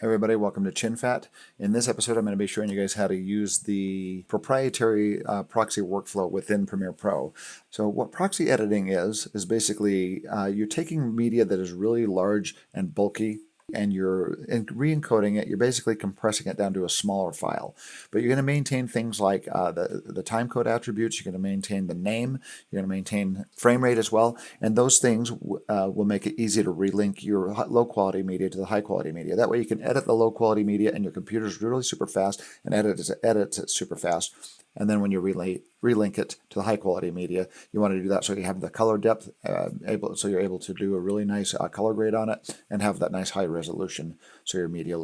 Hey everybody, welcome to ChinFat. In this episode, I'm going to be showing you guys how to use the proprietary proxy workflow within Premiere Pro. So what proxy editing is basically you're taking media that is really large and bulky, and you're re-encoding it. You're basically compressing it down to a smaller file. But you're going to maintain things like the timecode attributes. You're going to maintain the name. You're going to maintain frame rate as well. And those things will make it easy to relink your low quality media to the high quality media. That way you can edit the low quality media and your computer's really super fast and edits it super fast. And then when you relink it to the high quality media, you want to do that so you have the color depth, so you're able to do a really nice color grade on it and have that nice high resolution so your media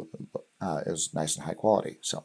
is nice and high quality. So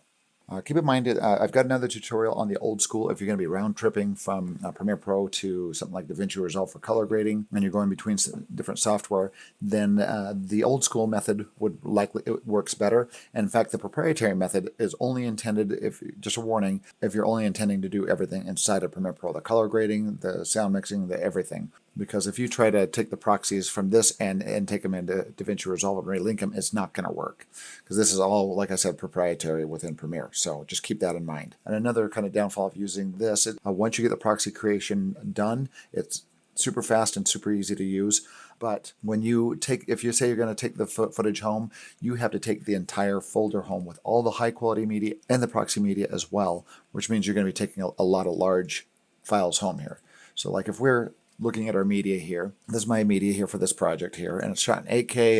keep in mind, I've got another tutorial on the old school. If you're going to be round tripping from Premiere Pro to something like DaVinci Resolve for color grading, and you're going between different software, then the old school method it works better. And in fact, the proprietary method is only intended, just a warning, if you're only intending to do everything inside of Premiere Pro, the color grading, the sound mixing, the everything. Because if you try to take the proxies from this and take them into DaVinci Resolve and relink them, it's not going to work. Because this is all, like I said, proprietary within Premiere. So just keep that in mind. And another kind of downfall of using this, once you get the proxy creation done, it's super fast and super easy to use. But when if you say you're going to take the footage home, you have to take the entire folder home with all the high quality media and the proxy media as well, which means you're going to be taking a lot of large files home here. So like if we're looking at our media here. This is my media here for this project here, and it's shot in 8K.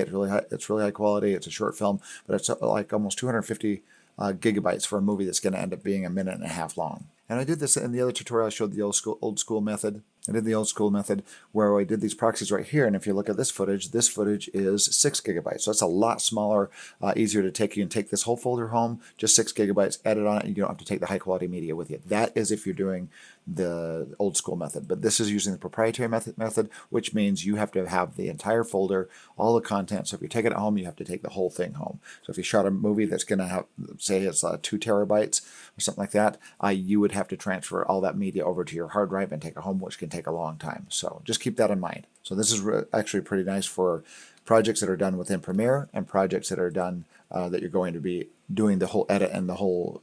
It's really high quality. It's a short film, but it's like almost 250 gigabytes for a movie that's going to end up being a minute and a half long. And I did this in the other tutorial. I showed the old school method. I did the old school method where I did these proxies right here. And if you look at this footage is 6 gigabytes. So it's a lot smaller, easier to take. You can take this whole folder home, just 6 gigabytes, edit on it, and you don't have to take the high quality media with you. That is if you're doing the old school method. But this is using the proprietary method, which means you have to have the entire folder, all the content. So if you take it at home, you have to take the whole thing home. So if you shot a movie that's going to have, say it's 2 terabytes or something like that, you would have to transfer all that media over to your hard drive and take it home, which can take a long time. So just keep that in mind. So this is actually pretty nice for projects that are done within Premiere and projects that are done that you're going to be doing the whole edit and the whole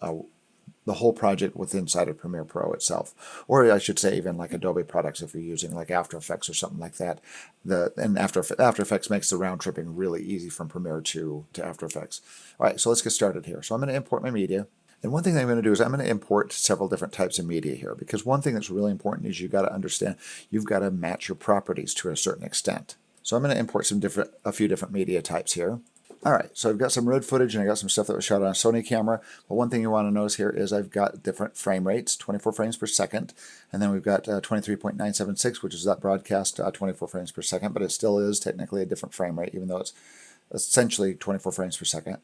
project within inside of Premiere Pro itself. Or I should say even like Adobe products if you're using like After Effects or something like that. And After Effects makes the round tripping really easy from Premiere to After Effects. All right, so let's get started here. So I'm going to import my media. And one thing that I'm going to do is I'm going to import several different types of media here, because one thing that's really important is you've got to understand, you've got to match your properties to a certain extent. So I'm going to import a few different media types here. All right, so I've got some red footage and I got some stuff that was shot on a Sony camera. But one thing you want to notice here is I've got different frame rates, 24 frames per second. And then we've got 23.976, which is that broadcast 24 frames per second, but it still is technically a different frame rate, even though it's essentially 24 frames per second.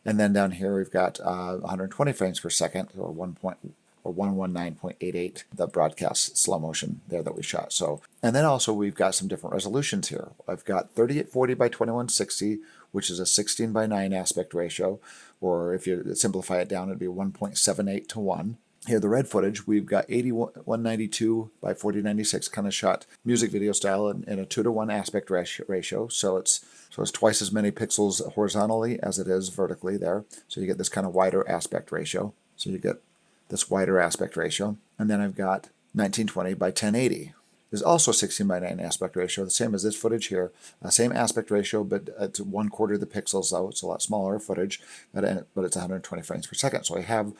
And then down here we've got 120 frames per second, or 119.88, the broadcast slow motion there that we shot. So, and then also we've got some different resolutions here. I've got 3840 by 2160, which is a 16 by 9 aspect ratio, or if you simplify it down, it'd be 1.78 to 1. Here, the red footage, we've got 8192 by 4096, kind of shot music video style in a 2:1 aspect ratio. So it's twice as many pixels horizontally as it is vertically there. So you get this kind of wider aspect ratio. So you get this wider aspect ratio. And then I've got 1920 by 1080. There's also 16 by 9 aspect ratio, the same as this footage here. Same aspect ratio, but it's 1/4 the pixels, though. It's a lot smaller footage, but it's 120 frames per second. So I have.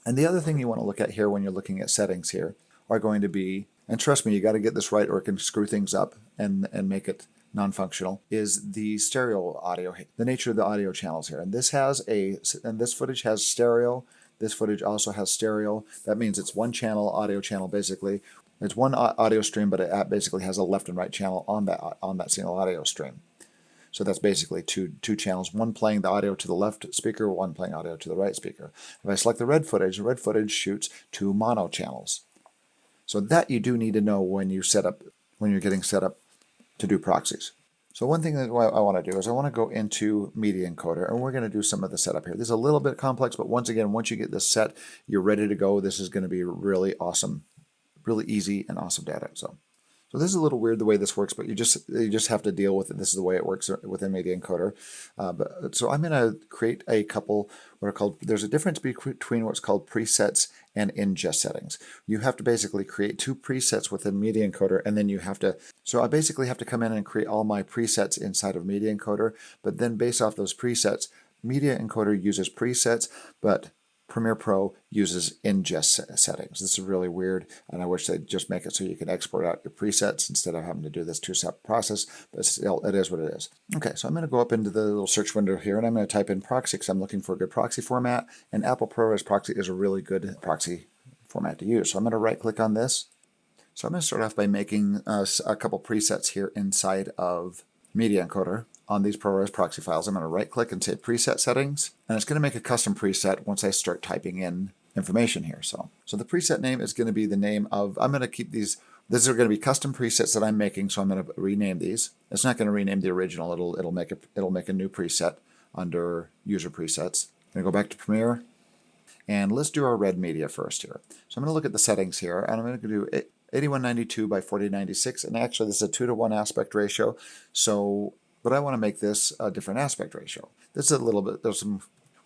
And the other thing you want to look at here when you're looking at settings here are going to be, and trust me, you got to get this right or it can screw things up and make it non-functional, is the stereo audio, the nature of the audio channels here. And this footage has stereo. This footage also has stereo. That means it's one channel, audio channel basically. It's one audio stream, but it basically has a left and right channel on that single audio stream. So that's basically two channels, one playing the audio to the left speaker, one playing audio to the right speaker. If I select the red footage shoots 2 mono channels. So that you do need to know when you're getting set up to do proxies. So one thing that I want to do is I want to go into Media Encoder, and we're going to do some of the setup here. This is a little bit complex, but once again, once you get this set, you're ready to go. This is going to be really awesome, really easy and awesome data. So So this is a little weird the way this works, but you just have to deal with it. This is the way it works within Media Encoder. So I'm going to create a couple what are called, there's a difference between what's called presets and ingest settings. You have to basically create 2 presets within Media Encoder, and then you have to, so I basically have to come in and create all my presets inside of Media Encoder, but then based off those presets, Media Encoder uses presets, but Premiere Pro uses ingest settings. This is really weird, and I wish they'd just make it so you can export out your presets instead of having to do this 2-step process, but still, it is what it is. Okay, so I'm going to go up into the little search window here, and I'm going to type in Proxy because I'm looking for a good proxy format, and Apple ProRes Proxy is a really good proxy format to use. So I'm going to right-click on this. So I'm going to start off by making a couple presets here inside of Media Encoder. On these ProRes proxy files, I'm going to right-click and say Preset Settings, and it's going to make a custom preset once I start typing in information here. So the preset name is going to be the name of, I'm going to keep these, these are going to be custom presets that I'm making, so I'm going to rename these. It's not going to rename the original, it'll make a new preset under User Presets. I'm going to go back to Premiere, and let's do our red media first here. So I'm going to look at the settings here, and I'm going to do 8192 by 4096, and actually this is a 2:1 aspect ratio, but I want to make this a different aspect ratio. This is a little bit,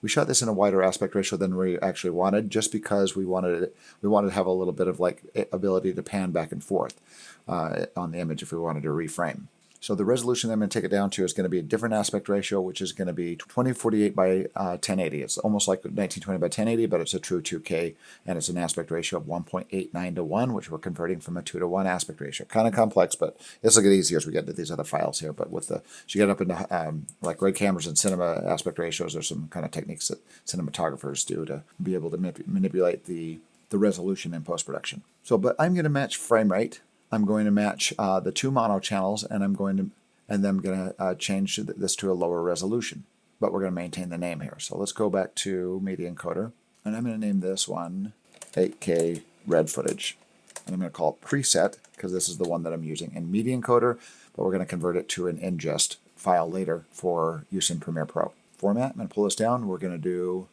we shot this in a wider aspect ratio than we actually wanted, just because we wanted to have a little bit of like ability to pan back and forth on the image if we wanted to reframe. So the resolution I'm going to take it down to is going to be a different aspect ratio, which is going to be 2048 by 1080. It's almost like 1920 by 1080, but it's a true 2K, and it's an aspect ratio of 1.89 to 1, which we're converting from a 2:1 aspect ratio. Kind of complex, but this will get easier as we get into these other files here. But with as you get up into like red cameras and cinema aspect ratios, there's some kind of techniques that cinematographers do to be able to manipulate the resolution in post-production. So, but I'm going to match frame rate. I'm going to match the 2 mono channels, and I'm going to change this to a lower resolution. But we're going to maintain the name here. So let's go back to Media Encoder, and I'm going to name this one 8K red footage. And I'm going to call it preset because this is the one that I'm using in Media Encoder, but we're going to convert it to an ingest file later for use in Premiere Pro. Format, I'm going to pull this down. We're going to do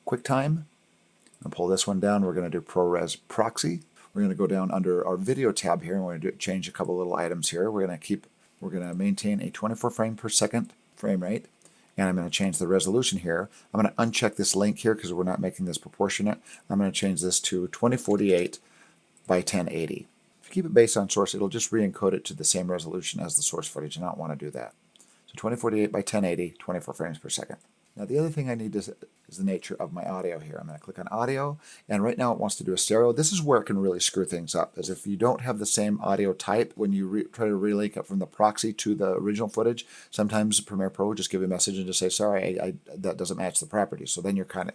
QuickTime. I'm going to pull this one down. We're going to do ProRes Proxy. We're going to go down under our video tab here, and we're going to change a couple little items here. We're going to maintain a 24 frame per second frame rate, and I'm going to change the resolution here. I'm going to uncheck this link here because we're not making this proportionate. I'm going to change this to 2048 by 1080. If you keep it based on source, it'll just re-encode it to the same resolution as the source footage. I don't want to do that. So 2048 by 1080, 24 frames per second. Now the other thing I need is the nature of my audio here. I'm going to click on audio, and right now it wants to do a stereo. This is where it can really screw things up, as if you don't have the same audio type when you try to relink it from the proxy to the original footage. Sometimes Premiere Pro will just give you a message and just say, sorry, that doesn't match the properties. So then you're kind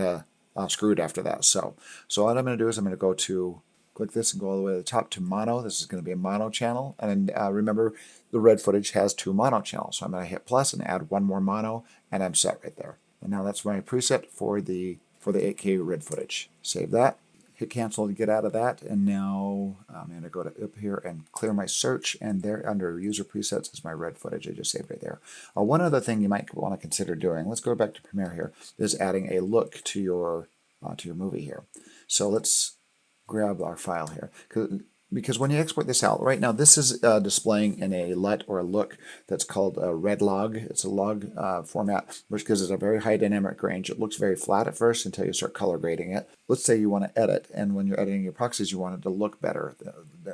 of screwed after that. So what I'm going to do is I'm going to go to click this and go all the way to the top to mono. This is going to be a mono channel, and remember the red footage has 2 mono channels. So I'm going to hit plus and add 1 more mono, and I'm set right there. And now that's my preset for the 8K red footage. Save that, hit cancel to get out of that, and now I'm going to go up here and clear my search, and there under user presets is my red footage I just saved right there. One other thing you might want to consider doing, let's go back to Premiere here, is adding a look to your movie here. So let's grab our file here, because when you export this out, right now this is displaying in a LUT or a look that's called a red log. It's a log format, which gives it a very high dynamic range. It looks very flat at first until you start color grading it. Let's say you want to edit, and when you're editing your proxies, you want it to look better,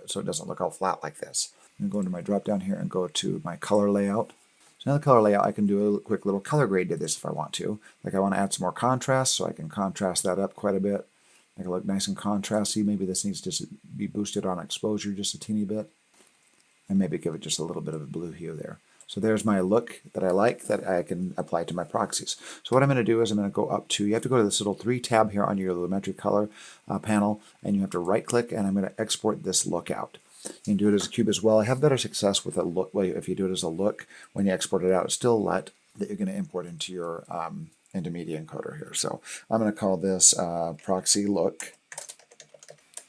so it doesn't look all flat like this. I'm going to go into my drop down here and go to my color layout. So now the color layout, I can do a quick little color grade to this if I want to. Like I want to add some more contrast, so I can contrast that up quite a bit. Make it look nice and contrasty. Maybe this needs to be boosted on exposure just a teeny bit. And maybe give it just a little bit of a blue hue there. So there's my look that I like that I can apply to my proxies. So what I'm going to do is I'm going to go up to, you have to go to this little 3 tab here on your lumetri color panel, and you have to right click, and I'm going to export this look out. You can do it as a cube as well. I have better success with a look. Well, if you do it as a look, when you export it out, it's still a LUT that you're going to import into your into Media Encoder here. So I'm going to call this Proxy Look.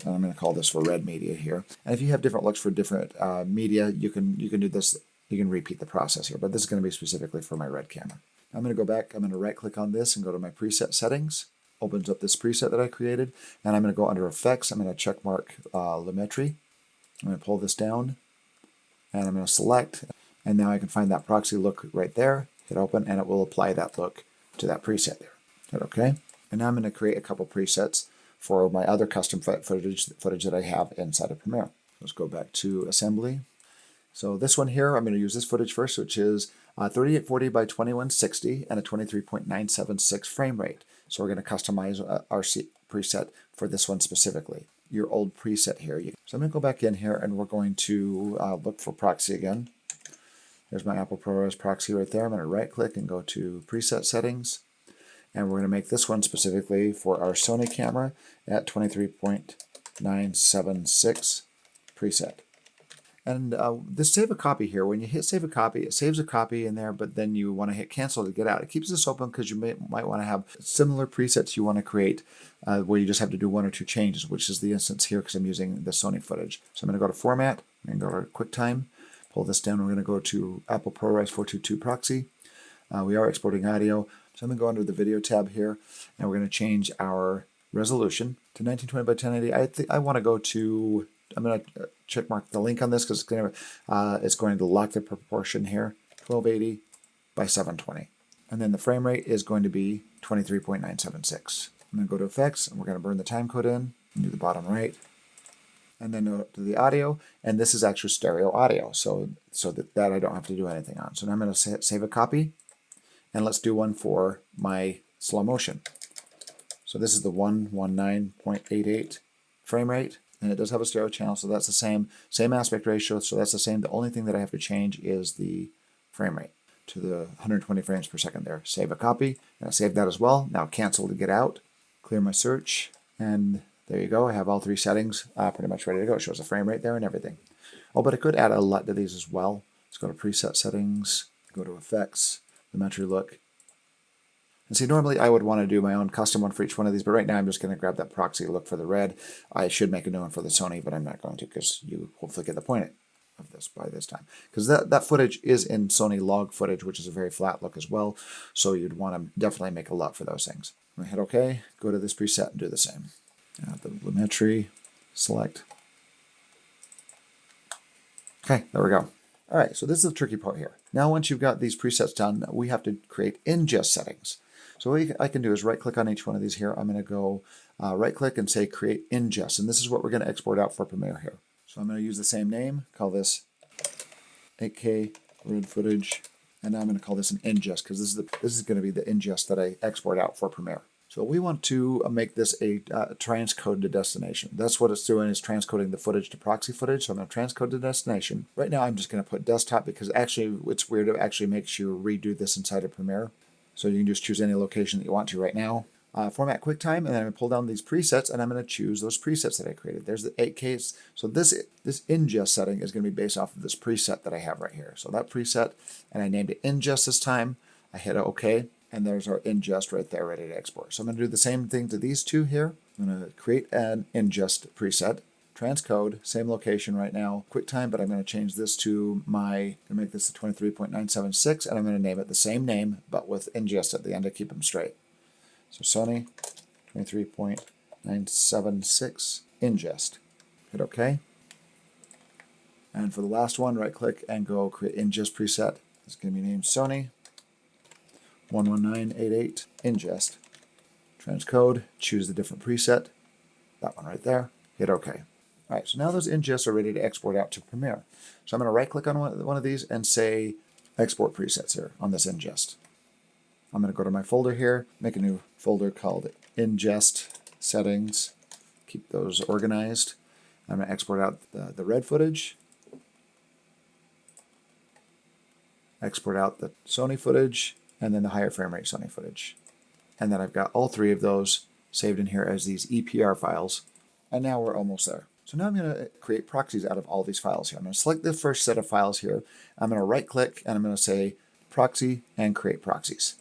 And I'm going to call this for red media here. And if you have different looks for different media, you can do this. You can repeat the process here, but this is going to be specifically for my red camera. I'm going to go back. I'm going to right click on this and go to my preset settings. Opens up this preset that I created, and I'm going to go under effects. I'm going to check mark lumetri. I'm going to pull this down, and I'm going to select, and now I can find that proxy look right there, hit open, and it will apply that look to that preset there. Hit OK. And now I'm going to create a couple presets for my other custom footage that I have inside of Premiere. Let's go back to Assembly. So this one here, I'm going to use this footage first, which is 3840 by 2160 and a 23.976 frame rate. So we're going to customize our preset for this one specifically. Your old preset here. So I'm going to go back in here and we're going to look for Proxy again. There's my Apple ProRes Proxy right there. I'm going to right click and go to Preset Settings. And we're going to make this one specifically for our Sony camera at 23.976 preset. And this save a copy here, when you hit save a copy, it saves a copy in there, but then you want to hit cancel to get out. It keeps this open because you might want to have similar presets you want to create where you just have to do one or two changes, which is the instance here because I'm using the Sony footage. So I'm going to go to Format, and go to QuickTime, pull this down. We're going to go to Apple ProRes 422 Proxy. We are exporting audio. So I'm going to go under the Video tab here, and we're going to change our resolution to 1920 by 1080. I want to go to, I'm going to check mark the link on this because it's going to lock the proportion here, 1280 by 720. And then the frame rate is going to be 23.976. I'm going to go to Effects, and we're going to burn the timecode in, and do the bottom right. And then go to the audio, and this is actually stereo audio, so that I don't have to do anything on. So now I'm going to save a copy, and let's do one for my slow motion. So this is the 119.88 frame rate, and it does have a stereo channel, so that's the same aspect ratio, so that's the same. The only thing that I have to change is the frame rate to the 120 frames per second there. Save a copy, and I saved that as well. Now cancel to get out, clear my search, and there you go. I have all three settings pretty much ready to go. It shows the frame rate there and everything. Oh, but I could add a LUT to these as well. Let's go to Preset Settings, go to Effects, Elementary Look. And see, normally I would want to do my own custom one for each one of these, but right now I'm just going to grab that Proxy look for the red. I should make a new one for the Sony, but I'm not going to because you hopefully get the point of this by this time. Because that footage is in Sony log footage, which is a very flat look as well, so you'd want to definitely make a LUT for those things. I'm going to hit OK, go to this preset and do the same. Add the Volumetry, select. Okay, there we go. All right, so this is the tricky part here. Now once you've got these presets done, we have to create ingest settings. So what I can do is right-click on each one of these here. I'm going to go right-click and say Create Ingest, and this is what we're going to export out for Premiere here. So I'm going to use the same name, call this 8K red footage, and now I'm going to call this an ingest because this is going to be the ingest that I export out for Premiere. So we want to make this a transcode to destination. That's what it's doing, is transcoding the footage to Proxy footage. So I'm going to transcode to destination. Right now I'm just going to put desktop because actually it's weird. It actually makes you redo this inside of Premiere. So you can just choose any location that you want to right now. Format QuickTime, and then I'm going to pull down these presets, and I'm going to choose those presets that I created. There's the 8Ks. So this ingest setting is going to be based off of this preset that I have right here. So that preset, and I named it ingest this time. I hit OK. And there's our ingest right there ready to export. So I'm going to do the same thing to these two here. I'm going to create an ingest preset, transcode, same location right now, QuickTime, but I'm going to change this to I'm going to make this a 23.976, and I'm going to name it the same name, but with ingest at the end to keep them straight. So Sony 23.976 ingest. Hit OK. And for the last one, right click and go create ingest preset. It's going to be named Sony 11988 ingest. Transcode, choose the different preset, that one right there, hit OK. All right, so now those ingests are ready to export out to Premiere. So I'm going to right click on one of these and say export presets here on this ingest. I'm going to go to my folder here, make a new folder called ingest settings, keep those organized. I'm going to export out the red footage, export out the Sony footage, and then the higher frame rate Sony footage. And then I've got all three of those saved in here as these EPR files. And now we're almost there. So now I'm going to create proxies out of all these files here. I'm going to select the first set of files here. I'm going to right click and I'm going to say Proxy and create proxies.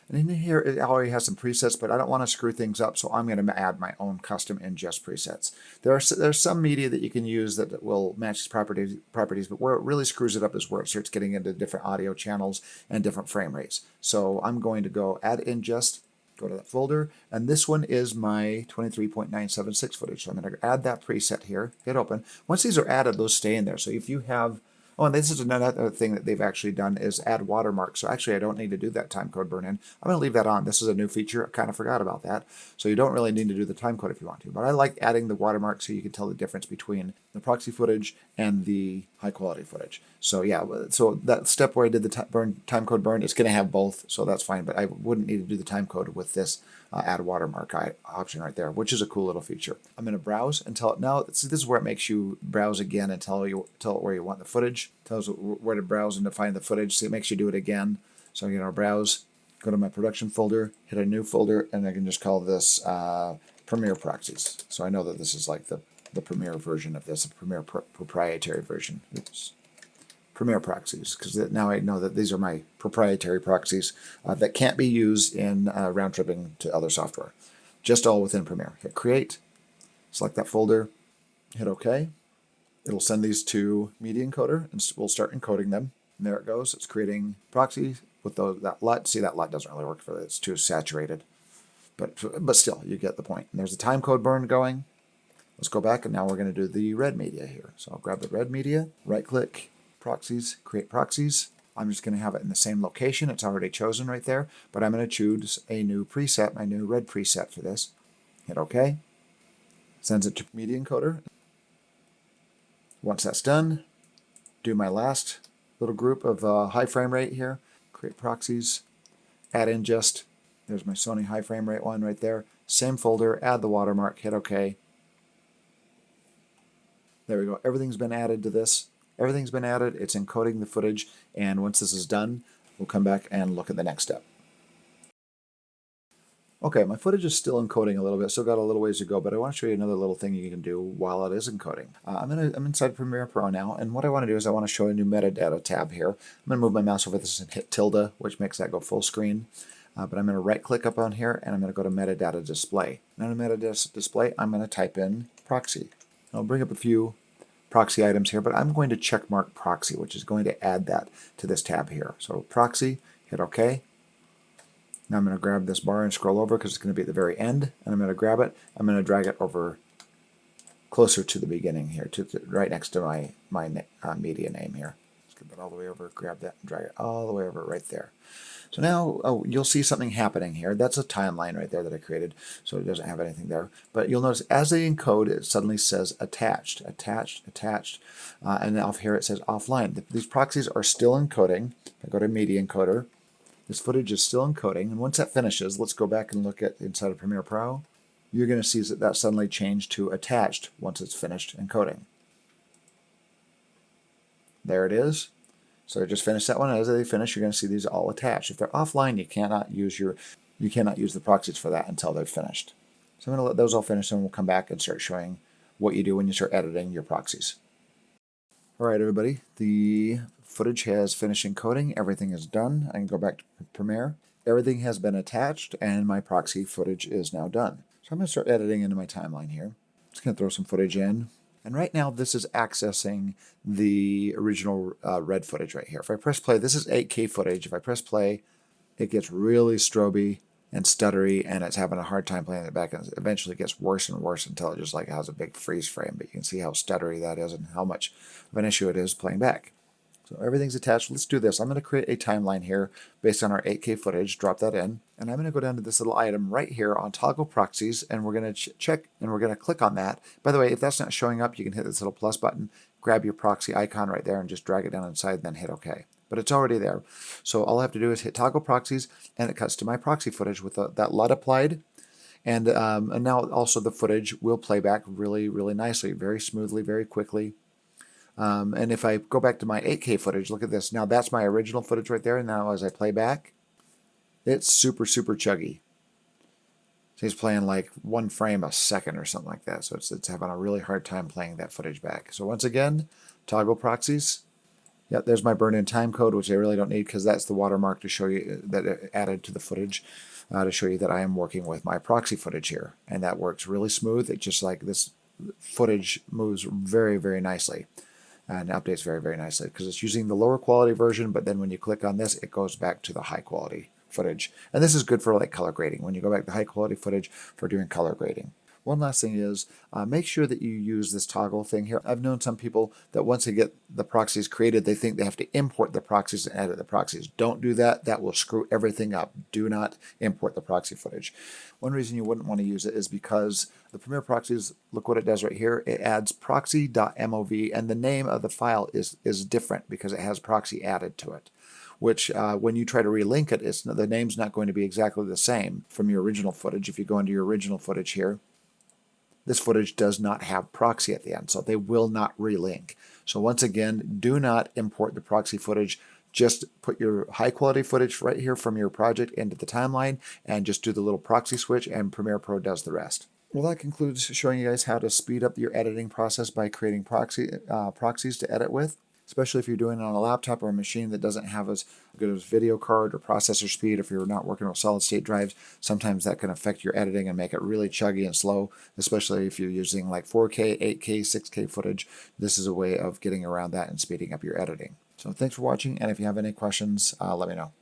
And in here it already has some presets, but I don't want to screw things up, so I'm going to add my own custom ingest presets. There's some media that you can use that will match these properties, but where it really screws it up is where it starts getting into different audio channels and different frame rates. So I'm going to go add ingest, Go to that folder, and this one is my 23.976 footage. So I'm going to add that preset here, hit open. Once these are added, those stay in there. So if you have, oh, and this is another thing that they've actually done is add watermarks. So actually I don't need to do that timecode burn in. I'm going to leave that on. This is a new feature. I kind of forgot about that. So you don't really need to do the timecode if you want to. But I like adding the watermark so you can tell the difference between the proxy footage and the high quality footage. So yeah, so that step where I did the timecode burn, it's going to have both, so that's fine. But I wouldn't need to do the timecode with this add watermark option right there, which is a cool little feature. I'm going to browse and tell it now. See, this is where it makes you browse again and tell it where you want the footage. Tells it where to browse and to find the footage. See, it makes you do it again. So I'm going to browse, go to my production folder, hit a new folder, and I can just call this Premiere Proxies. So I know that this is like the Premiere version of this, the Premiere proprietary version. Oops. Premiere Proxies, because now I know that these are my proprietary proxies that can't be used in round tripping to other software. Just all within Premiere. Hit Create, select that folder, hit OK. It'll send these to Media Encoder, and we'll start encoding them. And there it goes. It's creating proxy with that LUT. See, that LUT doesn't really work for it. It's too saturated. But still, you get the point. And there's a timecode burn going. Let's go back, and now we're going to do the red media here. So I'll grab the red media, right-click, Proxies, create proxies. I'm just going to have it in the same location. It's already chosen right there, but I'm going to choose a new preset, my new red preset for this. Hit OK. Sends it to Media Encoder. Once that's done, do my last little group of high frame rate here. Create proxies, add ingest. There's my Sony high frame rate one right there. Same folder, add the watermark, hit OK. There we go. Everything's been added to this. Everything's been added. It's encoding the footage, and once this is done, we'll come back and look at the next step. Okay, my footage is still encoding a little bit, still got a little ways to go, but I want to show you another little thing you can do while it is encoding. I'm inside Premiere Pro now, and what I want to do is I want to show a new metadata tab here. I'm going to move my mouse over this and hit tilde, which makes that go full screen. But I'm going to right-click up on here, and I'm going to go to Metadata Display. Now in Metadata Display, I'm going to type in Proxy. I'll bring up a few proxy items here, but I'm going to check mark proxy, which is going to add that to this tab here. So proxy, hit OK. Now I'm going to grab this bar and scroll over because it's going to be at the very end, and I'm going to grab it. I'm going to drag it over closer to the beginning here, right next to my media name here. Let's get that all the way over, grab that, and drag it all the way over right there. So now you'll see something happening here. That's a timeline right there that I created, so it doesn't have anything there. But you'll notice as they encode, it suddenly says attached, attached, attached, and off here it says offline. These proxies are still encoding. I go to Media Encoder. This footage is still encoding, and once that finishes, let's go back and look at inside of Premiere Pro. You're going to see that suddenly changed to attached once it's finished encoding. There it is. So I just finished that one. As they finish, you're going to see these all attached. If they're offline, you cannot use the proxies for that until they're finished. So I'm going to let those all finish, and we'll come back and start showing what you do when you start editing your proxies. All right, everybody. The footage has finished encoding. Everything is done. I can go back to Premiere. Everything has been attached, and my proxy footage is now done. So I'm going to start editing into my timeline here. Just going to throw some footage in. And right now, this is accessing the original red footage right here. If I press play, this is 8K footage. If I press play, it gets really stroby and stuttery, and it's having a hard time playing it back. And eventually, it gets worse and worse until it just like has a big freeze frame. But you can see how stuttery that is and how much of an issue it is playing back. So everything's attached. Let's do this. I'm going to create a timeline here based on our 8K footage, drop that in, and I'm going to go down to this little item right here on Toggle Proxies, and we're going to check, and we're going to click on that. By the way, if that's not showing up, you can hit this little plus button, grab your proxy icon right there, and just drag it down inside, and then hit OK. But it's already there. So all I have to do is hit Toggle Proxies, and it cuts to my proxy footage with that LUT applied. And now also the footage will play back really, really nicely, very smoothly, very quickly. And if I go back to my 8K footage, look at this. Now that's my original footage right there. And now as I play back, it's super, super chuggy. So he's playing like 1 frame a second or something like that. So it's having a really hard time playing that footage back. So once again, Toggle Proxies. Yep, there's my burn-in time code, which I really don't need because that's the watermark to show you that it added to the footage to show you that I am working with my proxy footage here. And that works really smooth. It's just like this footage moves very, very nicely. And updates very, very nicely because it's using the lower quality version, but then when you click on this, it goes back to the high quality footage. And this is good for like color grading, when you go back to high quality footage for doing color grading. One last thing is make sure that you use this toggle thing here. I've known some people that once they get the proxies created, they think they have to import the proxies and edit the proxies. Don't do that. That will screw everything up. Do not import the proxy footage. One reason you wouldn't want to use it is because the Premiere Proxies, look what it does right here. It adds proxy.mov, and the name of the file is different because it has proxy added to it, which when you try to relink it, the name's not going to be exactly the same from your original footage. If you go into your original footage here, this footage does not have proxy at the end, so they will not relink. So once again, do not import the proxy footage. Just put your high quality footage right here from your project into the timeline and just do the little proxy switch, and Premiere Pro does the rest. Well, that concludes showing you guys how to speed up your editing process by creating proxies to edit with, especially if you're doing it on a laptop or a machine that doesn't have as good as video card or processor speed. If you're not working with solid state drives, sometimes that can affect your editing and make it really chuggy and slow, especially if you're using like 4K, 8K, 6K footage. This is a way of getting around that and speeding up your editing. So thanks for watching, and if you have any questions, let me know.